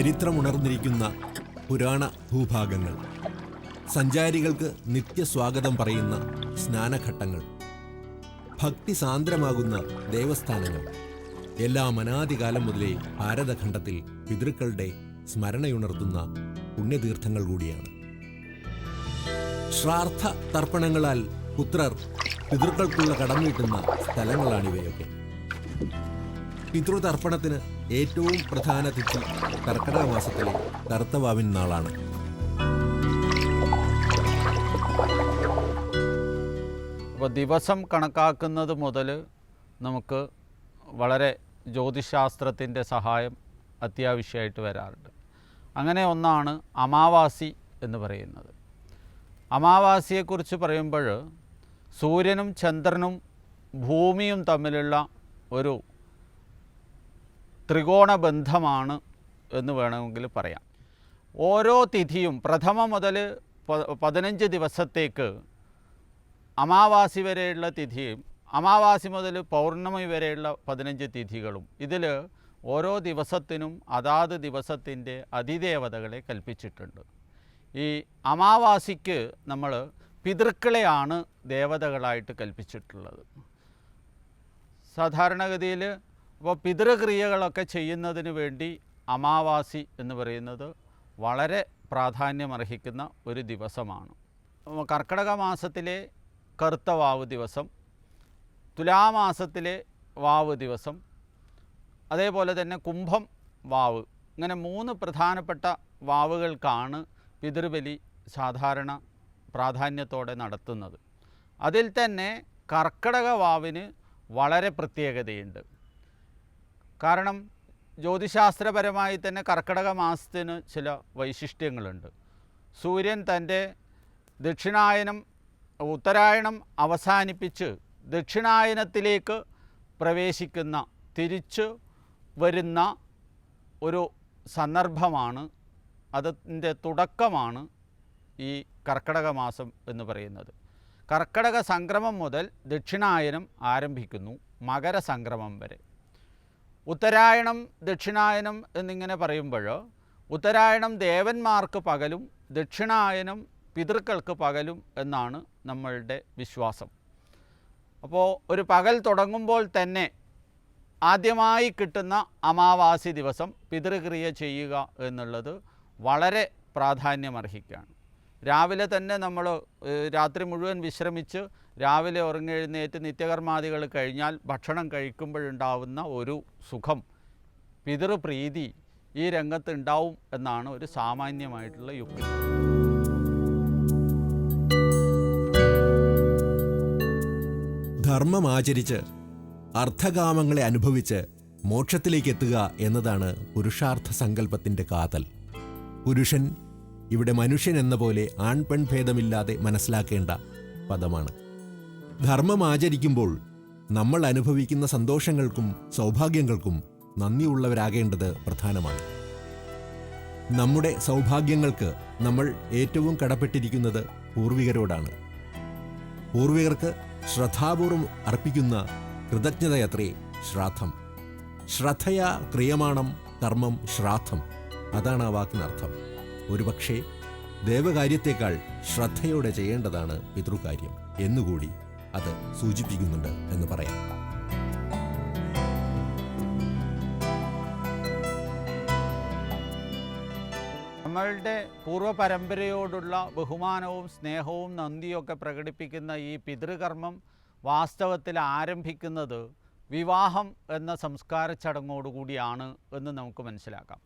ചരിത്രമുണർന്നിരിക്കുന്ന പുരാണ ഭൂഭാഗങ്ങൾ, സഞ്ചാരികൾക്ക് നിത്യസ്വാഗതം പറയുന്ന സ്നാനഘട്ടങ്ങൾ, ഭക്തി സാന്ദ്രമാകുന്ന ദേവസ്ഥാനങ്ങൾ എല്ലാം അനാദികാലം മുതലേ ഭാരതഖണ്ഡത്തിൽ പിതൃക്കളുടെ സ്മരണയുണർത്തുന്ന പുണ്യതീർത്ഥങ്ങൾ കൂടിയാണ്. ശ്രാദ്ധ തർപ്പണങ്ങളാൽ പുത്രർ പിതൃക്കൾക്കുള്ള കടം വീട്ടുന്ന സ്ഥലങ്ങളാണിവയൊക്കെ. പിതൃതർപ്പണത്തിന് ഏറ്റവും പ്രധാന തിഥി കർക്കിടക മാസത്തിലെ കറുത്തവാവിൻ നാളാണ്. അപ്പോൾ ദിവസം കണക്കാക്കുന്നത് മുതൽ നമുക്ക് വളരെ ജ്യോതിശാസ്ത്രത്തിൻ്റെ സഹായം അത്യാവശ്യമായിട്ട് വരാറുണ്ട്. അങ്ങനെ ഒന്നാണ് അമാവാസി എന്ന് പറയുന്നത്. അമാവാസിയെക്കുറിച്ച് പറയുമ്പോൾ സൂര്യനും ചന്ദ്രനും ഭൂമിയും തമ്മിലുള്ള ഒരു ത്രികോണ ബന്ധമാണ് എന്ന് വേണമെങ്കിൽ പറയാം. ഓരോ തിഥിയും പ്രഥമ മുതൽ 15 ദിവസത്തേക്ക് അമാവാസി വരെയുള്ള തിഥിയും അമാവാസി മുതൽ പൗർണമി വരെയുള്ള 15 തിഥികളും ഇതിൽ ഓരോ ദിവസത്തിനും അതാത് ദിവസത്തിൻ്റെ അതിദേവതകളെ കൽപ്പിച്ചിട്ടുണ്ട്. ഈ അമാവാസിക്ക് നമ്മൾ പിതൃക്കളെയാണ് ദേവതകളായിട്ട് കൽപ്പിച്ചിട്ടുള്ളത്. സാധാരണഗതിയിൽ അപ്പോൾ പിതൃക്രിയകളൊക്കെ ചെയ്യുന്നതിന് വേണ്ടി അമാവാസി എന്ന് പറയുന്നത് വളരെ പ്രാധാന്യമർഹിക്കുന്ന ഒരു ദിവസമാണ്. കർക്കിടക മാസത്തിലെ കറുത്ത വാവ് ദിവസം, തുലാമാസത്തിലെ വാവ് ദിവസം, അതേപോലെ തന്നെ കുംഭം വാവ്, ഇങ്ങനെ 3 പ്രധാനപ്പെട്ട വാവുകൾക്കാണ് പിതൃബലി സാധാരണ പ്രാധാന്യത്തോടെ നടത്തുന്നത്. അതിൽ തന്നെ കർക്കിടക വാവിന് വളരെ പ്രത്യേകതയുണ്ട്. കാരണം ജ്യോതിശാസ്ത്രപരമായി തന്നെ കർക്കിടക മാസത്തിന് ചില വൈശിഷ്ട്യങ്ങളുണ്ട്. സൂര്യൻ തൻ്റെ ഉത്തരായണം അവസാനിപ്പിച്ച് ദക്ഷിണായനത്തിലേക്ക് പ്രവേശിക്കുന്ന, തിരിച്ചു വരുന്ന ഒരു സന്ദർഭമാണ്, അതിൻ്റെ തുടക്കമാണ് ഈ കർക്കിടക മാസം എന്ന് പറയുന്നത്. കർക്കിടക സംക്രമം മുതൽ ദക്ഷിണായനം ആരംഭിക്കുന്നു, മകരസംക്രമം വരെ. ഉത്തരായണം ദക്ഷിണായനം എന്നിങ്ങനെ പറയുമ്പോൾ ഉത്തരായണം ദേവന്മാർക്ക് പകലും ദക്ഷിണായനം പിതൃക്കൾക്ക് പകലും എന്നാണ് നമ്മളുടെ വിശ്വാസം. അപ്പോൾ ഒരു പകൽ തുടങ്ങുമ്പോൾ തന്നെ ആദ്യമായി കിട്ടുന്ന അമാവാസി ദിവസം പിതൃക്രിയ ചെയ്യുക എന്നുള്ളത് വളരെ പ്രാധാന്യമർഹിക്കുകയാണ്. രാവിലെ തന്നെ നമ്മൾ രാത്രി മുഴുവൻ വിശ്രമിച്ച് രാവിലെ ഉറങ്ങെഴുന്നേറ്റ് നിത്യകർമാദികൾ കഴിഞ്ഞാൽ ഭക്ഷണം കഴിക്കുമ്പോഴുണ്ടാവുന്ന ഒരു സുഖം, പിതൃപ്രീതി ഈ രംഗത്ത് ഉണ്ടാവും എന്നാണ് ഒരു സാമാന്യമായിട്ടുള്ള യുക്തി. ധർമ്മം ആചരിച്ച് അർത്ഥകാമങ്ങളെ അനുഭവിച്ച് മോക്ഷത്തിലേക്ക് എത്തുക എന്നതാണ് പുരുഷാർത്ഥ സങ്കല്പത്തിൻ്റെ കാതൽ. പുരുഷൻ ഇവിടെ മനുഷ്യൻ എന്ന പോലെ ആൺപെൺ ഭേദമില്ലാതെ മനസ്സിലാക്കേണ്ട പദമാണ്. ധർമ്മം ആചരിക്കുമ്പോൾ നമ്മൾ അനുഭവിക്കുന്ന സന്തോഷങ്ങൾക്കും സൗഭാഗ്യങ്ങൾക്കും നന്ദിയുള്ളവരാകേണ്ടത് പ്രധാനമാണ്. നമ്മുടെ സൗഭാഗ്യങ്ങൾക്ക് നമ്മൾ ഏറ്റവും കടപ്പെട്ടിരിക്കുന്നത് പൂർവികരോടാണ്. പൂർവികർക്ക് ശ്രദ്ധാപൂർവം അർപ്പിക്കുന്ന കൃതജ്ഞതയത്രേ ശ്രാദ്ധം. ശ്രദ്ധയാ ക്രിയമാണം കർമ്മം ശ്രാദ്ധം, അതാണ് ആ വാക്കിനർത്ഥം. ഒരുപക്ഷെ ദേവകാര്യത്തേക്കാൾ ശ്രദ്ധയോടെ ചെയ്യേണ്ടതാണ് പിതൃകാര്യം എന്നുകൂടി അത് സൂചിപ്പിക്കുന്നുണ്ട് എന്ന് പറയാം. നമ്മളുടെ പൂർവ്വപരമ്പരയോടുള്ള ബഹുമാനവും സ്നേഹവും നന്ദിയൊക്കെ പ്രകടിപ്പിക്കുന്ന ഈ പിതൃകർമ്മം വാസ്തവത്തിൽ ആരംഭിക്കുന്നത് വിവാഹം എന്ന സംസ്കാര ചടങ്ങോടുകൂടിയാണ് എന്ന് നമുക്ക് മനസ്സിലാക്കാം.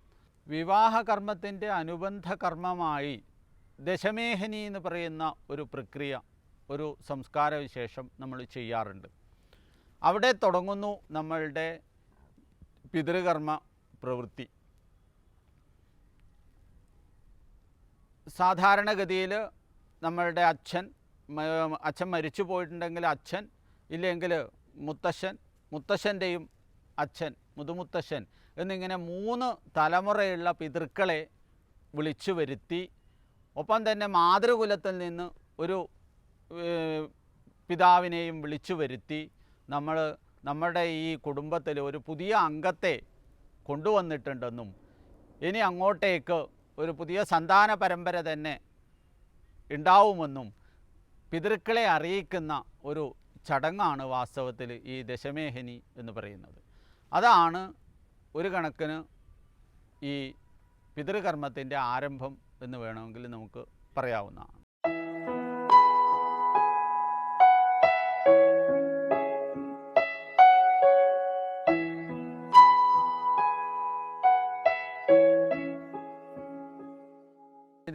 വിവാഹകർമ്മത്തിൻ്റെ അനുബന്ധ കർമ്മമായി ദശമേഹനി എന്ന് പറയുന്ന ഒരു പ്രക്രിയ, ഒരു സംസ്കാര വിശേഷം നമ്മൾ ചെയ്യാറുണ്ട്. അവിടെ തുടങ്ങുന്നു നമ്മളുടെ പിതൃകർമ്മ പ്രവൃത്തി. സാധാരണഗതിയിൽ നമ്മളുടെ അച്ഛൻ മരിച്ചു പോയിട്ടുണ്ടെങ്കിൽ അച്ഛൻ, ഇല്ലെങ്കിൽ മുത്തശ്ശൻ്റെയും അച്ഛൻ, മുതുമുത്തശ്ശൻ എന്നിങ്ങനെ 3 തലമുറയുള്ള പിതൃക്കളെ വിളിച്ചു വരുത്തി, ഒപ്പം തന്നെ മാതൃകുലത്തിൽ നിന്ന് ഒരു പിതാവിനെയും വിളിച്ചു വരുത്തി നമ്മുടെ ഈ കുടുംബത്തിൽ ഒരു പുതിയ അംഗത്തെ കൊണ്ടുവന്നിട്ടുണ്ടെന്നും ഇനി അങ്ങോട്ടേക്ക് ഒരു പുതിയ സന്താന പരമ്പര തന്നെ ഉണ്ടാവുമെന്നും പിതൃക്കളെ അറിയിക്കുന്ന ഒരു ചടങ്ങാണ് വാസ്തവത്തിൽ ഈ ദശമേഹിനി എന്ന് പറയുന്നത്. അതാണ് ഒരു കണക്കിന് ഈ പിതൃകർമ്മത്തിൻ്റെ ആരംഭം എന്ന് വേണമെങ്കിൽ നമുക്ക് പറയാവുന്നതാണ്.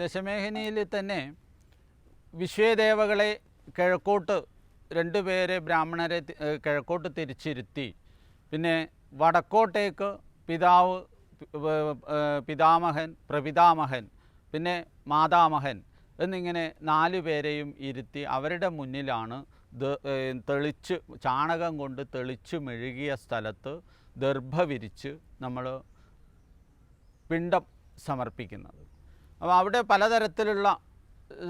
ദശമേഹിനിയിൽ തന്നെ വിശ്വദേവകളെ കിഴക്കോട്ട് രണ്ടുപേരെ ബ്രാഹ്മണരെ കിഴക്കോട്ട് തിരിച്ചിരുത്തി, പിന്നെ വടക്കോട്ടേക്ക് പിതാവ്, പിതാമഹൻ, പ്രപിതാമഹൻ, പിന്നെ മാതാമഹൻ എന്നിങ്ങനെ 4 പേരെയും ഇരുത്തി അവരുടെ മുന്നിലാണ് തെളിച്ച് ചാണകം കൊണ്ട് തെളിച്ച് മെഴുകിയ സ്ഥലത്ത് ദർഭ വിരിച്ച് നമ്മൾ പിണ്ടം സമർപ്പിക്കുന്നത്. അപ്പോൾ അവിടെ പലതരത്തിലുള്ള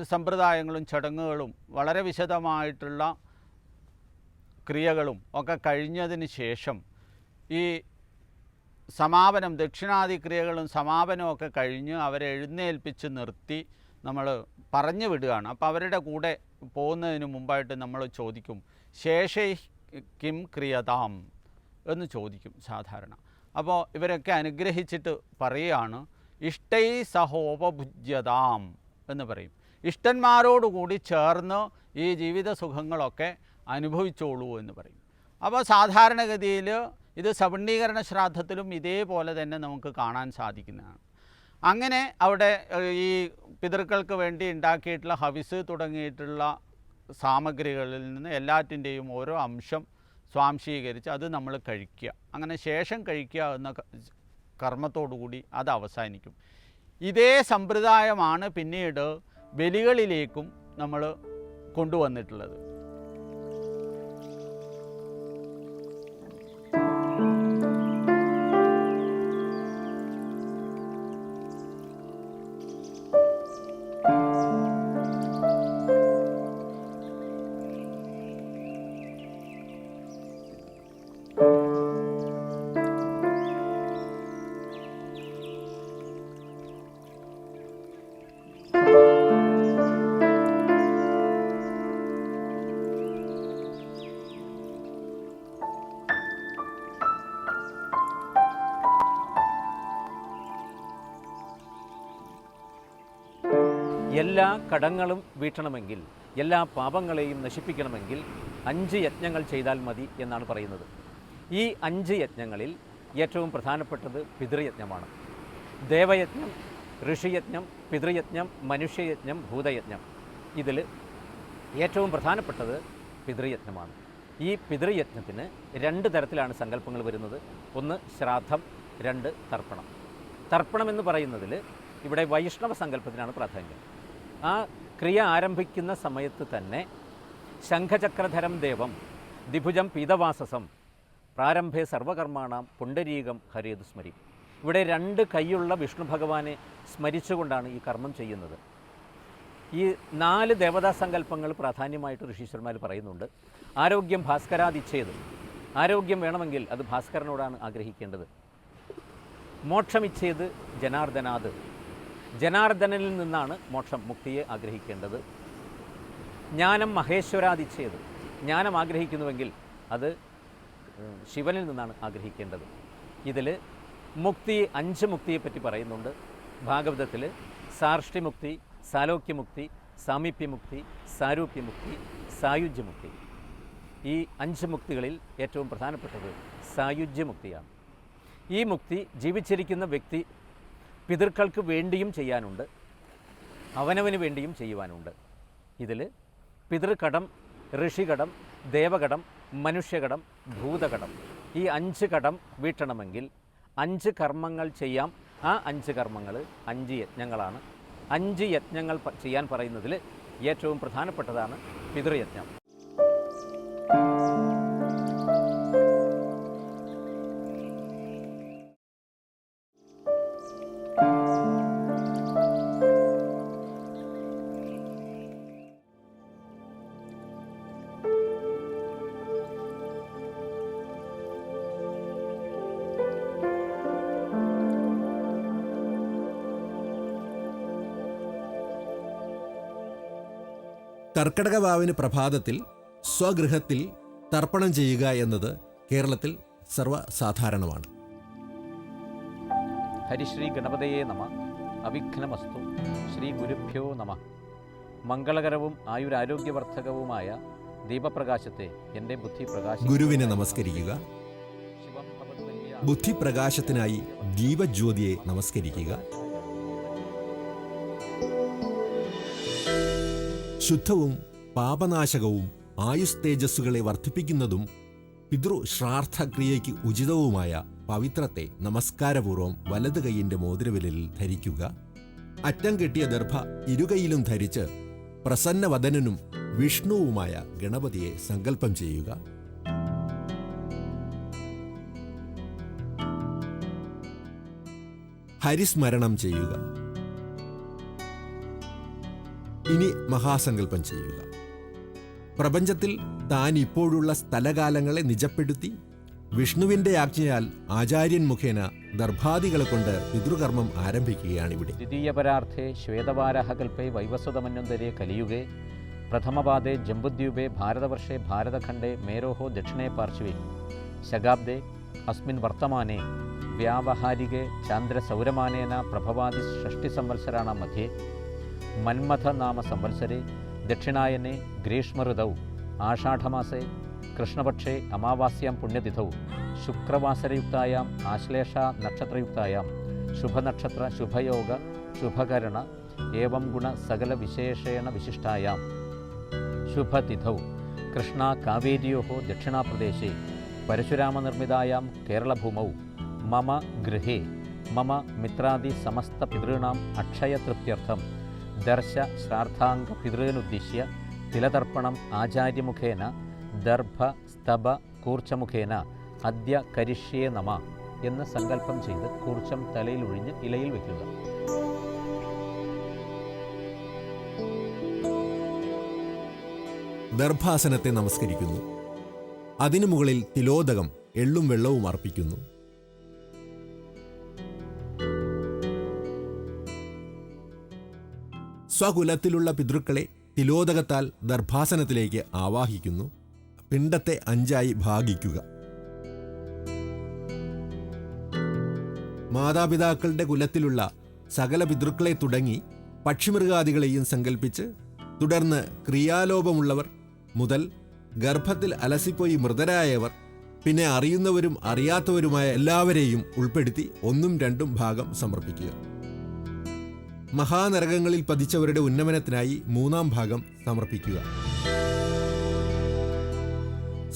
സമ്പ്രദായങ്ങളും ചടങ്ങുകളും വളരെ വിശദമായിട്ടുള്ള ക്രിയകളും ഒക്കെ കഴിഞ്ഞതിന് ശേഷം ഈ സമാപനം, ദക്ഷിണാദി ക്രിയകളും സമാപനവും ഒക്കെ കഴിഞ്ഞ് അവരെ എഴുന്നേൽപ്പിച്ച് നിർത്തി നമ്മൾ പറഞ്ഞു വിടുകയാണ്. അപ്പോൾ അവരുടെ കൂടെ പോകുന്നതിന് മുമ്പായിട്ട് നമ്മൾ ചോദിക്കും, ശേഷൈ കിം ക്രിയതാം എന്ന് ചോദിക്കും സാധാരണ. അപ്പോൾ ഇവരൊക്കെ അനുഗ്രഹിച്ചിട്ട് പറയുകയാണ്, ഇഷ്ടൈ സഹോപഭുജ്യതാം എന്ന് പറയും. ഇഷ്ടന്മാരോടുകൂടി ചേർന്ന് ഈ ജീവിത സുഖങ്ങളൊക്കെ അനുഭവിച്ചോളൂ എന്ന് പറയും. അപ്പോൾ സാധാരണഗതിയിൽ ഇത് സപുണ്ഡീകരണ ശ്രാദ്ധത്തിലും ഇതേപോലെ തന്നെ നമുക്ക് കാണാൻ സാധിക്കുന്നതാണ്. അങ്ങനെ അവിടെ ഈ പിതൃക്കൾക്ക് വേണ്ടി ഉണ്ടാക്കിയിട്ടുള്ള ഹവിസ് തുടങ്ങിയിട്ടുള്ള സാമഗ്രികളിൽ നിന്ന് എല്ലാറ്റിൻ്റെയും ഓരോ അംശം സ്വാംശീകരിച്ച് അത് നമ്മൾ കഴിക്കുക. അങ്ങനെ ശേഷം കഴിക്കുക എന്ന കർമ്മത്തോടുകൂടി അത് അവസാനിക്കും. ഇതേ സമ്പ്രദായമാണ് പിന്നീട് ബലികളിലേക്കും നമ്മൾ കൊണ്ടുവന്നിട്ടുള്ളത്. എല്ലാ കടങ്ങളും വീട്ടണമെങ്കിൽ, എല്ലാ പാപങ്ങളെയും നശിപ്പിക്കണമെങ്കിൽ 5 യജ്ഞങ്ങൾ ചെയ്താൽ മതി എന്നാണ് പറയുന്നത്. ഈ 5 യജ്ഞങ്ങളിൽ ഏറ്റവും പ്രധാനപ്പെട്ടത് പിതൃയജ്ഞമാണ്. ദേവയജ്ഞം, ഋഷിയജ്ഞം, പിതൃയജ്ഞം, മനുഷ്യയജ്ഞം, ഭൂതയജ്ഞം. ഇതിൽ ഏറ്റവും പ്രധാനപ്പെട്ടത് പിതൃയജ്ഞമാണ്. ഈ പിതൃയജ്ഞത്തിന് 2 തരത്തിലാണ് സങ്കല്പങ്ങൾ വരുന്നത്. ഒന്ന് ശ്രാദ്ധം, 2 തർപ്പണം. തർപ്പണം എന്ന് പറയുന്നതിൽ ഇവിടെ വൈഷ്ണവ സങ്കല്പത്തിനാണ് പ്രാധാന്യം. ആ ക്രിയ ആരംഭിക്കുന്ന സമയത്ത് തന്നെ ശംഖചക്രധരം ദേവം ദിഭുജം പീതവാസസം പ്രാരംഭേ സർവകർമാണാം പുണ്ടരീകം ഹരേതു സ്മരി. ഇവിടെ 2 കൈയുള്ള വിഷ്ണു ഭഗവാനെ സ്മരിച്ചുകൊണ്ടാണ് ഈ കർമ്മം ചെയ്യുന്നത്. ഈ 4 ദേവതാ സങ്കല്പങ്ങൾ പ്രാധാന്യമായിട്ട് ഋഷീശ്വരന്മാർ പറയുന്നുണ്ട്. ആരോഗ്യം ഭാസ്കരാദിച്ഛേത്. ആരോഗ്യം വേണമെങ്കിൽ അത് ഭാസ്കരനോടാണ് ആഗ്രഹിക്കേണ്ടത്. മോക്ഷമിച്ഛേത് ജനാർദ്ദനാത്. ജനാർദ്ദനിൽ നിന്നാണ് മോക്ഷം, മുക്തിയെ ആഗ്രഹിക്കേണ്ടത്. ജ്ഞാനം മഹേശ്വരാദിച്ഛേത്. ജ്ഞാനം ആഗ്രഹിക്കുന്നുവെങ്കിൽ അത് ശിവനിൽ നിന്നാണ് ആഗ്രഹിക്കേണ്ടത്. ഇതിൽ മുക്തി 5 മുക്തിയെപ്പറ്റി പറയുന്നുണ്ട് ഭാഗവതത്തിൽ. സാർഷ്ടിമുക്തി, സാലോക്യമുക്തി, സാമീപ്യമുക്തി, സാരൂപ്യമുക്തി, സായുജ്യമുക്തി. ഈ 5 മുക്തികളിൽ ഏറ്റവും പ്രധാനപ്പെട്ടത് സായുജ്യമുക്തിയാണ്. ഈ മുക്തി ജീവിച്ചിരിക്കുന്ന വ്യക്തി പിതൃക്കൾക്ക് വേണ്ടിയും ചെയ്യാനുണ്ട്, അവനവന് വേണ്ടിയും ചെയ്യുവാനുണ്ട്. ഇതിൽ പിതൃകടം, ഋഷികടം, ദേവകടം, മനുഷ്യകടം, ഭൂതകടം, ഈ 5 കടം വീട്ടണമെങ്കിൽ 5 കർമ്മങ്ങൾ ചെയ്യാം. ആ 5 കർമ്മങ്ങൾ 5 യജ്ഞങ്ങളാണ്. 5 യജ്ഞങ്ങൾ ചെയ്യാൻ പറയുന്നതിൽ ഏറ്റവും പ്രധാനപ്പെട്ടതാണ് പിതൃയജ്ഞം. കർക്കടക വാവിന് പ്രഭാതത്തിൽ സ്വഗൃഹത്തിൽ തർപ്പണം ചെയ്യുക എന്നത് കേരളത്തിൽ സർവ്വസാധാരണമാണ്. ഹരിശ്രീ ഗണപതയേ നമ. അവിഘ്നമസ്തു. ശ്രീ ഗുരുഭ്യോ നമ. മംഗളകരവും ആയുരാരോഗ്യവർദ്ധകവുമായ ദീപപ്രകാശത്തെ എൻ്റെ ബുദ്ധി ഗുരുവിനെ നമസ്കരിക്കുക. ബുദ്ധിപ്രകാശത്തിനായി ദീപജ്യോതിയെ നമസ്കരിക്കുക. ശുദ്ധവും പാപനാശകവും ആയുസ് തേജസ്സുകളെ വർദ്ധിപ്പിക്കുന്നതും പിതൃശ്രാദ്ധക്രിയയ്ക്ക് ഉചിതവുമായ പവിത്രത്തെ നമസ്കാരപൂർവ്വം വലത് കൈയിൻ്റെ മോതിരവിരലിൽ ധരിക്കുക. അറ്റം കെട്ടിയ ദർഭ ഇരുകൈയിലും ധരിച്ച് പ്രസന്നവദനനും വിഷ്ണുവുമായ ഗണപതിയെ സങ്കല്പം ചെയ്യുക. ഹരിസ്മരണം ചെയ്യുക. ഇനി മഹാസങ്കല്പം ചെയ്യുക. പ്രപഞ്ചത്തിൽ താൻ ഇപ്പോഴുള്ള സ്ഥലകാലങ്ങളെ നിജപ്പെടുത്തി വിഷ്ണുവിൻ്റെ ആജ്ഞയാൽ ആചാര്യൻ മുഖേന ദർഭാദികളെ കൊണ്ട് പിതൃകർമ്മം ആരംഭിക്കുകയാണിവിടെ. ദ്വിതീയപരാർത്ഥേ ശ്വേതവാരാഹകൽപ്പേ വൈവസ്വതമന്വന്തരേ കലിയുഗേ പ്രഥമപാദേ ജംബുദ്വീപേ ഭാരതവർഷേ ഭാരതഖണ്ഡേ മേരോഹോ ദക്ഷിണേ പാർശ്വേ ശകാബ്ദേ അസ്മിൻ വർത്തമാനേ വ്യാവഹാരികേ ചാന്ദ്രസൗരമാനേന പ്രഭവാദി ഷഷ്ടിസംവത്സരാണ മധ്യേ മന്മഥ നാമ സംവത്സരേ ദക്ഷിണായനെ ഗ്രീഷ്മഋതൗ ആഷാഢമാസേ കൃഷ്ണപക്ഷേ അമാവാസ്യാം പുണ്യതിഥൗ ശുക്രവാസരയുക്തായാം ആശ്ലേഷ നക്ഷത്രയുക്തായാം ശുഭനക്ഷത്ര ശുഭയോഗ ശുഭകരണ ഏവം ഗുണ സകല വിശേഷേണ വിശിഷ്ടായാം ശുഭതിഥൗ കൃഷ്ണ കാവേര്യോः ദക്ഷിണാപ്രദേശേ പരശുരാമനിർമ്മിതായാം കേരളഭൂമൗ മമ ഗൃഹേ മമ മിത്രാദി സമസ്ത പിതॄണാം അക്ഷയതൃപ്ത്യർത്ഥം ദർശ ശ്രാദ്ധാംഗ പിതॄനുദ്ദിശ്യ തിലതർപ്പണം ആചാര്യമുഖേന ദർഭ സ്തബ കൂർച്ചമുഖേന അദ്യ കരിഷ്യേ നമ എന്ന് സങ്കല്പം ചെയ്ത് കൂർച്ചം തലയിൽ ഒഴിഞ്ഞ് ഇലയിൽ വയ്ക്കുക. ദർഭാസനത്തെ നമസ്കരിക്കുന്നു. അതിനു മുകളിൽ തിലോദകം എള്ളും വെള്ളവും അർപ്പിക്കുന്നു. സ്വകുലത്തിലുള്ള പിതൃക്കളെ തിലോദകത്താൽ ദർഭാസനത്തിലേക്ക് ആവാഹിക്കുന്നു. പിണ്ടത്തെ 5 ഭാഗിക്കുക. മാതാപിതാക്കളുടെ കുലത്തിലുള്ള സകല പിതൃക്കളെ തുടങ്ങി പക്ഷിമൃഗാദികളെയും സങ്കല്പിച്ച് തുടർന്ന് ക്രിയാലോപമുള്ളവർ മുതൽ ഗർഭത്തിൽ അലസിപ്പോയി മൃതരായവർ പിന്നെ അറിയുന്നവരും അറിയാത്തവരുമായ എല്ലാവരെയും ഉൾപ്പെടുത്തി 1ഉം 2ഉം ഭാഗം സമർപ്പിക്കുക. മഹാനരകങ്ങളിൽ പതിച്ചവരുടെ ഉന്നമനത്തിനായി 3ആം ഭാഗം സമർപ്പിക്കുക.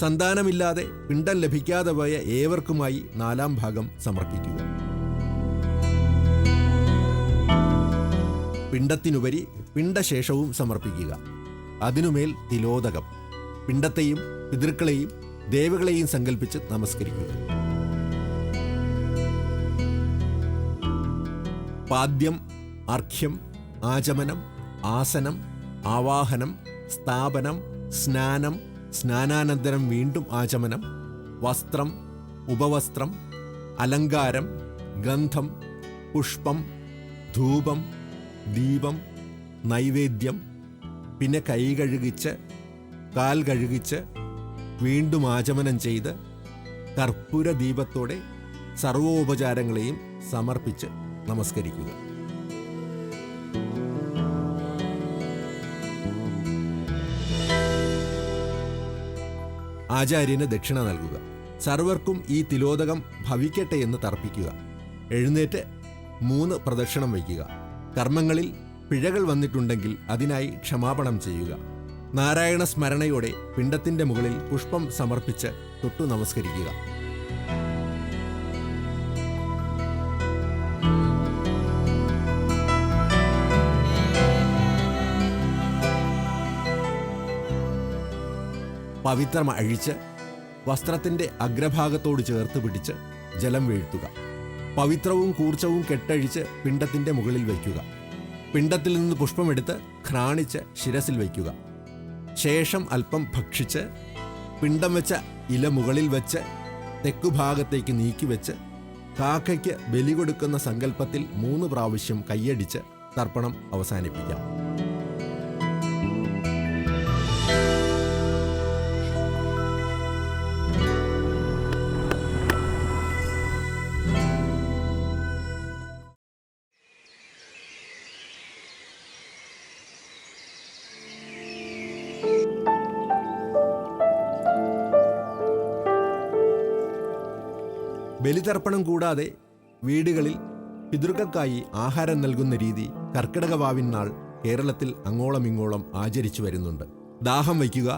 സന്താനമില്ലാതെ പിണ്ടം ലഭിക്കാതെ പോയ ഏവർക്കുമായി 4ആം ഭാഗം സമർപ്പിക്കുക. പിണ്ടത്തിനുപരി പിണ്ടശേഷവും സമർപ്പിക്കുക. അതിനുമേൽ തിലോദകം. പിണ്ടത്തെയും പിതൃക്കളെയും ദേവകളെയും സങ്കല്പിച്ച് നമസ്കരിക്കുക. പാദ്യം, അർഘ്യം, ആചമനം, ആസനം, ആവാഹനം, സ്ഥാപനം, സ്നാനം, സ്നാനാനന്തരം വീണ്ടും ആചമനം, വസ്ത്രം, ഉപവസ്ത്രം, അലങ്കാരം, ഗന്ധം, പുഷ്പം, ധൂപം, ദീപം, നൈവേദ്യം, പിന്നെ കൈ കഴുകിച്ച് കാൽ കഴുകിച്ച് വീണ്ടും ആചമനം ചെയ്ത് കർപ്പൂര ദീപത്തോടെ സർവോപചാരങ്ങളെയും സമർപ്പിച്ച് നമസ്കരിക്കുക. ആചാര്യന് ദക്ഷിണ നൽകുക. സർവർക്കും ഈ തിലോദകം ഭവിക്കട്ടെ എന്ന് തർപ്പിക്കുക. എഴുന്നേറ്റ് 3 പ്രദക്ഷിണം വയ്ക്കുക. കർമ്മങ്ങളിൽ പിഴകൾ വന്നിട്ടുണ്ടെങ്കിൽ അതിനായി ക്ഷമാപണം ചെയ്യുക. നാരായണ സ്മരണയോടെ പിണ്ടത്തിൻ്റെ മുകളിൽ പുഷ്പം സമർപ്പിച്ച് തൊട്ടു നമസ്കരിക്കുക. പവിത്രം അഴിച്ച് വസ്ത്രത്തിൻ്റെ അഗ്രഭാഗത്തോട് ചേർത്ത് പിടിച്ച് ജലം വീഴ്ത്തുക. പവിത്രവും കൂർച്ചവും കെട്ടഴിച്ച് പിണ്ടത്തിൻ്റെ മുകളിൽ വയ്ക്കുക. പിണ്ടത്തിൽ നിന്ന് പുഷ്പമെടുത്ത് ഘ്രാണിച്ച് ശിരസിൽ വയ്ക്കുക. ശേഷം അല്പം ഭക്ഷിച്ച് പിണ്ടം വെച്ച ഇല മുകളിൽ വെച്ച് തെക്കുഭാഗത്തേക്ക് നീക്കിവെച്ച് കാക്കയ്ക്ക് ബലി കൊടുക്കുന്ന സങ്കല്പത്തിൽ 3 പ്രാവശ്യം കൈയടിച്ച് തർപ്പണം അവസാനിപ്പിക്കാം. ബലിതർപ്പണം കൂടാതെ വീടുകളിൽ പിതൃക്കൾക്കായി ആഹാരം നൽകുന്ന രീതി കർക്കിടക വാവിൻ നാൾ കേരളത്തിൽ അങ്ങോളം ഇങ്ങോളം ആചരിച്ചു വരുന്നുണ്ട്. ദാഹം വയ്ക്കുക,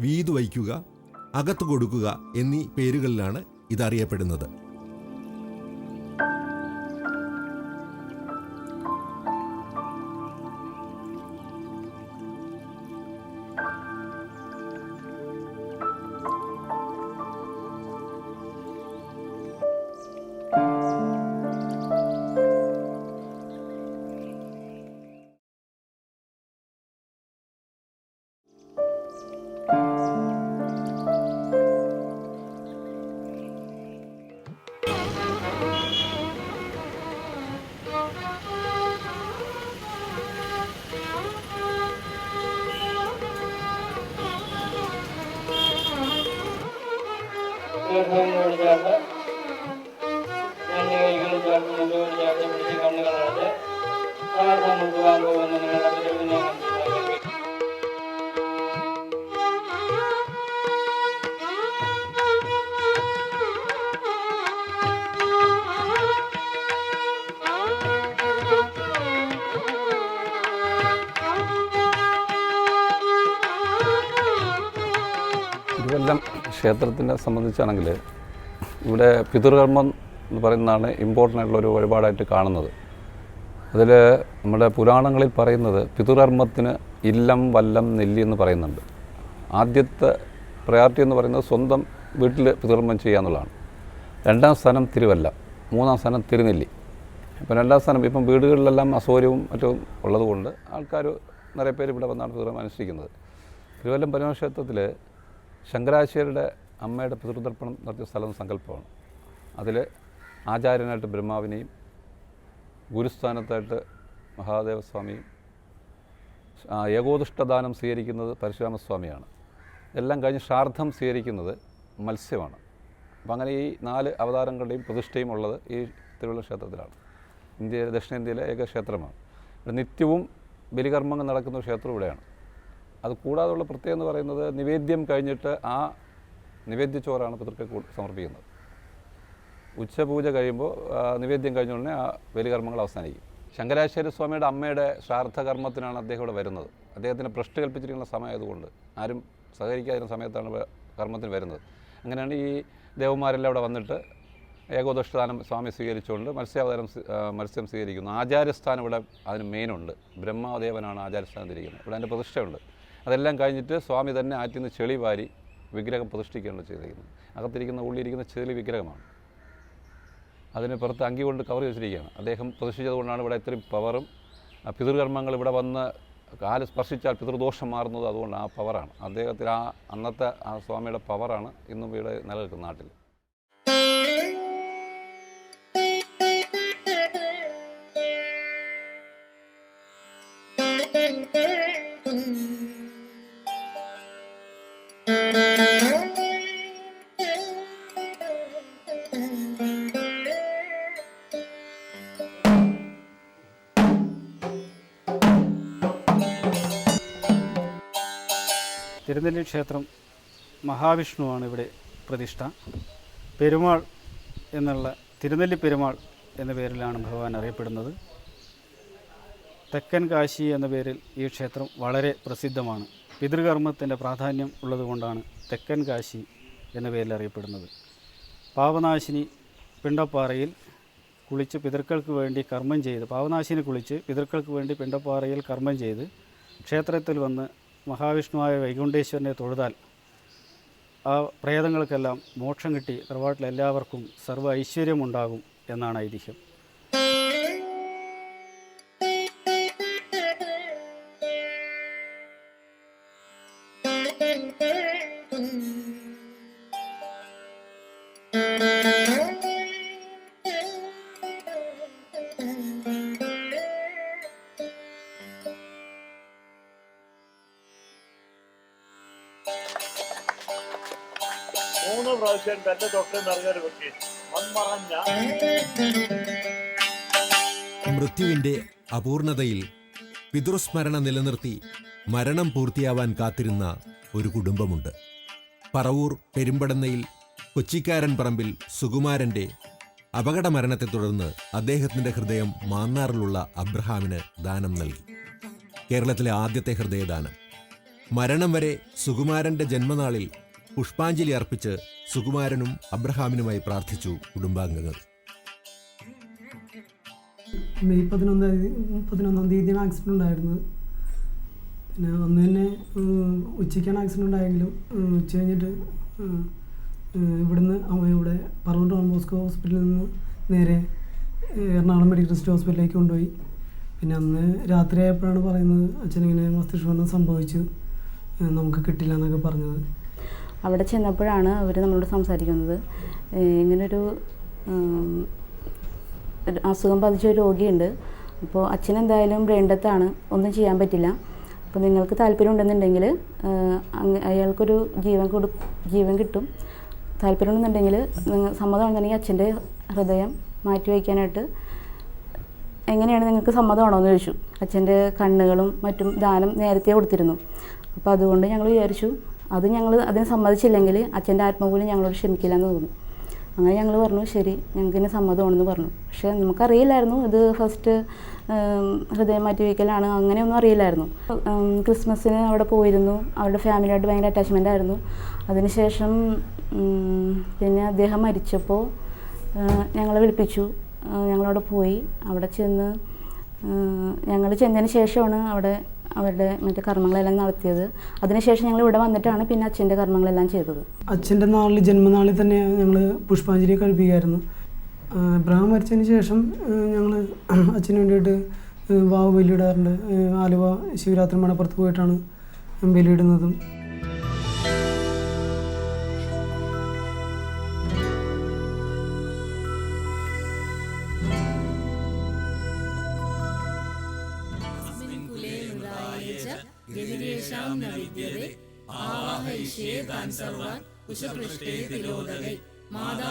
വീതു വയ്ക്കുക, അകത്തു കൊടുക്കുക എന്നീ പേരുകളിലാണ് ഇതറിയപ്പെടുന്നത്. കണ്ണുകളാണ് പ്രാർത്ഥന കൊണ്ടുപോകാൻ പോകുന്ന നിങ്ങളുടെ പിതാവിനെ തിരുവല്ലം ക്ഷേത്രത്തിനെ സംബന്ധിച്ചാണെങ്കിൽ ഇവിടെ പിതൃകർമ്മം എന്ന് പറയുന്നതാണ് ഇമ്പോർട്ടൻ്റ് ആയിട്ടുള്ളൊരു വഴിപാടായിട്ട് കാണുന്നത്. അതിൽ നമ്മുടെ പുരാണങ്ങളിൽ പറയുന്നത് പിതൃകർമ്മത്തിന് ഇല്ലം വല്ലം നെല്ലി എന്ന് പറയുന്നുണ്ട്. ആദ്യത്തെ പ്രയോറിറ്റി എന്ന് പറയുന്നത് സ്വന്തം വീട്ടിൽ പിതൃകർമ്മം ചെയ്യുക എന്നുള്ളതാണ്. രണ്ടാം സ്ഥാനം തിരുവല്ല, മൂന്നാം സ്ഥാനം തിരുനെല്ലി. ഇപ്പം രണ്ടാം സ്ഥാനം ഇപ്പം വീടുകളിലെല്ലാം അസൗകര്യവും മറ്റും ഉള്ളതുകൊണ്ട് ആൾക്കാർ നിറയെ പേര് ഇവിടെ വന്നാണ് പിതൃകർമ്മം അനുഷ്ഠിക്കുന്നത്. തിരുവല്ലം പരമക്ഷേത്രത്തിൽ ശങ്കരാചാര്യരുടെ അമ്മയുടെ പിതൃതർപ്പണം നടത്തിയ സ്ഥലം സങ്കല്പമാണ്. അതിൽ ആചാര്യനായിട്ട് ബ്രഹ്മാവിനെയും ഗുരുസ്ഥാനത്തായിട്ട് മഹാദേവസ്വാമിയും ഏകോദിഷ്ടദാനം സ്വീകരിക്കുന്നത് പരശുരാമസ്വാമിയാണ്. എല്ലാം കഴിഞ്ഞ് ശ്രാദ്ധം സ്വീകരിക്കുന്നത് മത്സ്യമാണ്. അപ്പം അങ്ങനെ ഈ 4 അവതാരങ്ങളുടെയും പ്രതിഷ്ഠയും ഉള്ളത് ഈ തിരുവല്ല ക്ഷേത്രത്തിലാണ്. ദക്ഷിണേന്ത്യയിലെ ഏക ക്ഷേത്രമാണ്. ഇവിടെ നിത്യവും ബലികർമ്മങ്ങൾ നടക്കുന്ന ഒരു ക്ഷേത്രം ഇവിടെയാണ്. അത് കൂടാതെയുള്ള പ്രത്യേകത എന്ന് പറയുന്നത് നിവേദ്യം കഴിഞ്ഞിട്ട് ആ നിവേദ്യച്ചോറാണ് പിതൃക്കൾക്ക് സമർപ്പിക്കുന്നത്. ഉച്ചപൂജ കഴിയുമ്പോൾ നിവേദ്യം കഴിഞ്ഞ ഉടനെ ആ ബലികർമ്മങ്ങൾ അവസാനിക്കും. ശങ്കരാചാര്യ സ്വാമിയുടെ അമ്മയുടെ ശ്രാദ്ധകർമ്മത്തിനാണ് അദ്ദേഹം ഇവിടെ വരുന്നത്. അദ്ദേഹത്തിന് ഭ്രഷ്ട് കൽപ്പിച്ചിരിക്കുന്ന സമയമായതുകൊണ്ട് ആരും സഹകരിക്കാതിരുന്ന സമയത്താണ് കർമ്മത്തിന് വരുന്നത്. അങ്ങനെയാണ് ഈ ദേവന്മാരെല്ലാം ഇവിടെ വന്നിട്ട് ഏകോദഷ്ടദാനം സ്വാമി സ്വീകരിച്ചുകൊണ്ട് മത്സ്യം സ്വീകരിക്കുന്നു. ആചാര്യസ്ഥാനം ഇവിടെ അതിന് മെയിനുണ്ട്. ബ്രഹ്മദേവനാണ് ആചാര്യസ്ഥാനത്തിരിക്കുന്നത്. ഇവിടെ അതിൻ്റെ പ്രതിഷ്ഠയുണ്ട്. അതെല്ലാം കഴിഞ്ഞിട്ട് സ്വാമി തന്നെ ആറ്റിൽ നിന്ന് ചെളി വാരി വിഗ്രഹം പ്രതിഷ്ഠിക്കുകയാണ് ചെയ്തിരിക്കുന്നത്. അകത്തിരിക്കുന്ന ഉള്ളിലിരിക്കുന്ന ചെളി വിഗ്രഹമാണ്. അതിന് പുറത്ത് അങ്കി കൊണ്ട് കവർ വെച്ചിരിക്കുകയാണ്. അദ്ദേഹം പ്രതിഷ്ഠിച്ചതുകൊണ്ടാണ് ഇവിടെ ഇത്രയും പവറും. പിതൃകർമ്മങ്ങൾ ഇവിടെ വന്ന് കാല് സ്പർശിച്ചാൽ പിതൃദോഷം മാറുന്നത് അതുകൊണ്ട് ആ പവറാണ്. അദ്ദേഹത്തിന് അന്നത്തെ ആ സ്വാമിയുടെ പവറാണ് ഇന്നും ഇവിടെ നിലനിൽക്കുന്ന നാട്ടിൽ. തിരുനെല്ലി ക്ഷേത്രം മഹാവിഷ്ണുവാണ് ഇവിടെ പ്രതിഷ്ഠ. പെരുമാൾ എന്നുള്ള തിരുനെല്ലി പെരുമാൾ എന്ന പേരിലാണ് ഭഗവാൻ അറിയപ്പെടുന്നത്. തെക്കൻ കാശി എന്ന പേരിൽ ഈ ക്ഷേത്രം വളരെ പ്രസിദ്ധമാണ്. പിതൃകർമ്മത്തിൻ്റെ പ്രാധാന്യം ഉള്ളതുകൊണ്ടാണ് തെക്കൻ കാശി എന്ന പേരിൽ അറിയപ്പെടുന്നത്. പാവനാശിനി പിണ്ടപ്പാറയിൽ കുളിച്ച് പിതൃക്കൾക്ക് വേണ്ടി കർമ്മം ചെയ്ത് പാവനാശിനി കുളിച്ച് പിതൃക്കൾക്ക് വേണ്ടി പിണ്ടപ്പാറയിൽ കർമ്മം ചെയ്ത് ക്ഷേത്രത്തിൽ വന്ന് മഹാവിഷ്ണുവായ വൈകുണ്ഠേശ്വരനെ തൊഴുതാൽ ആ പ്രേതങ്ങൾക്കെല്ലാം മോക്ഷം കിട്ടി തറവാട്ടിലെ എല്ലാവർക്കും സർവ്വ ഐശ്വര്യമുണ്ടാകും എന്നാണ് ഐതിഹ്യം. തന്റെ തൊട്ട് നിറഞ്ഞൊരു വ്യക്തി മൺമറഞ്ഞ മൃത്യുവിൻ്റെ അപൂർണതയിൽ പിതൃസ്മരണ നിലനിർത്തി മരണം പൂർത്തിയാവാൻ കാത്തിരുന്ന ഒരു കുടുംബമുണ്ട്. പറവൂർ പെരുമ്പടന്നയിൽ കൊച്ചിക്കാരൻ പറമ്പിൽ സുകുമാരൻ്റെ അപകടമരണത്തെ തുടർന്ന് അദ്ദേഹത്തിന്റെ ഹൃദയം മാന്നാറിലുള്ള അബ്രഹാമിന് ദാനം നൽകി. കേരളത്തിലെ ആദ്യത്തെ ഹൃദയദാനം. മരണം വരെ സുകുമാരന്റെ ജന്മനാളിൽ പുഷ്പാഞ്ജലി അർപ്പിച്ച് സുകുമാരനും അബ്രഹാമിനുമായി പ്രാർത്ഥിച്ചു കുടുംബാംഗങ്ങൾ. മെയ് 11 തീയതിയാണ് ആക്സിഡൻ്റ് ഉണ്ടായിരുന്നത്. പിന്നെ അന്ന് തന്നെ ഉച്ചയ്ക്കാണ് ആക്സിഡൻ്റ് ഉണ്ടായെങ്കിലും ഉച്ച കഴിഞ്ഞിട്ട് ഇവിടുന്ന് ഇവിടെ പറവൂർ ഡോൺ ബോസ്കോ ഹോസ്പിറ്റലിൽ നിന്ന് നേരെ എറണാകുളം മെഡിക്കൽ ട്രസ്റ്റ് ഹോസ്പിറ്റലിലേക്ക് കൊണ്ടുപോയി. പിന്നെ അന്ന് രാത്രി ആയപ്പോഴാണ് പറയുന്നത് അച്ഛനിങ്ങനെ മസ്തിഷ്കമരണം സംഭവിച്ചു, നമുക്ക് കിട്ടില്ല എന്നൊക്കെ പറഞ്ഞത്. അവിടെ ചെന്നപ്പോഴാണ് അവർ നമ്മളോട് സംസാരിക്കുന്നത്, ഇങ്ങനൊരു അസുഖം ബാധിച്ച ഒരു രോഗിയുണ്ട്, അപ്പോൾ അച്ഛനെന്തായാലും ബ്രെയിൻ ഡെത്താണ്, ഒന്നും ചെയ്യാൻ പറ്റില്ല, അപ്പോൾ നിങ്ങൾക്ക് താല്പര്യം ഉണ്ടെന്നുണ്ടെങ്കിൽ അയാൾക്കൊരു ജീവൻ കിട്ടും, താല്പര്യം ഉണ്ടെന്നുണ്ടെങ്കിൽ സമ്മതമാണെന്നുണ്ടെങ്കിൽ അച്ഛൻ്റെ ഹൃദയം മാറ്റിവെക്കാനായിട്ട് എങ്ങനെയാണ് നിങ്ങൾക്ക് സമ്മതമാണോ എന്ന് ചോദിച്ചു. അച്ഛൻ്റെ കണ്ണുകളും മറ്റും ദാനം നേരത്തെ കൊടുത്തിരുന്നു. അപ്പോൾ അതുകൊണ്ട് ഞങ്ങൾ വിചാരിച്ചു അതിന് സമ്മതിച്ചില്ലെങ്കിൽ അച്ഛൻ്റെ ആത്മാവ് ഞങ്ങളോട് ക്ഷമിക്കില്ല എന്ന് തോന്നി. അങ്ങനെ ഞങ്ങൾ പറഞ്ഞു ശരി, ഞങ്ങൾക്കിന് സമ്മതമാണെന്ന് പറഞ്ഞു. പക്ഷേ നമുക്കറിയില്ലായിരുന്നു ഇത് ഫസ്റ്റ് ഹൃദയം മാറ്റി വയ്ക്കലാണ്, അങ്ങനെയൊന്നും അറിയില്ലായിരുന്നു. ക്രിസ്മസിന് അവിടെ പോയിരുന്നു, അവരുടെ ഫാമിലിയായിട്ട് ഭയങ്കര അറ്റാച്ച്മെൻ്റ് ആയിരുന്നു. അതിനുശേഷം പിന്നെ അദ്ദേഹം മരിച്ചപ്പോൾ ഞങ്ങളെ വിളിപ്പിച്ചു, ഞങ്ങളവിടെ പോയി. അവിടെ ഞങ്ങൾ ചെന്നതിന് ശേഷമാണ് അവിടെ അവരുടെ മറ്റേ കർമ്മങ്ങളെല്ലാം നടത്തിയത്. അതിനുശേഷം ഞങ്ങൾ ഇവിടെ വന്നിട്ടാണ് പിന്നെ അച്ഛൻ്റെ കർമ്മങ്ങളെല്ലാം ചെയ്തത്. അച്ഛൻ്റെ ജന്മനാളിൽ തന്നെ ഞങ്ങൾ പുഷ്പാഞ്ജലി കഴിപ്പിക്കുമായിരുന്നു. അബ്രഹാം മരിച്ചതിന് ശേഷം ഞങ്ങൾ അച്ഛന് വേണ്ടിയിട്ട് വാവ് ബലിയിടാറുണ്ട്. ആലുവ ശിവരാത്രി മണപ്പുറത്ത് പോയിട്ടാണ് ബലിയിടുന്നതും. മാതാ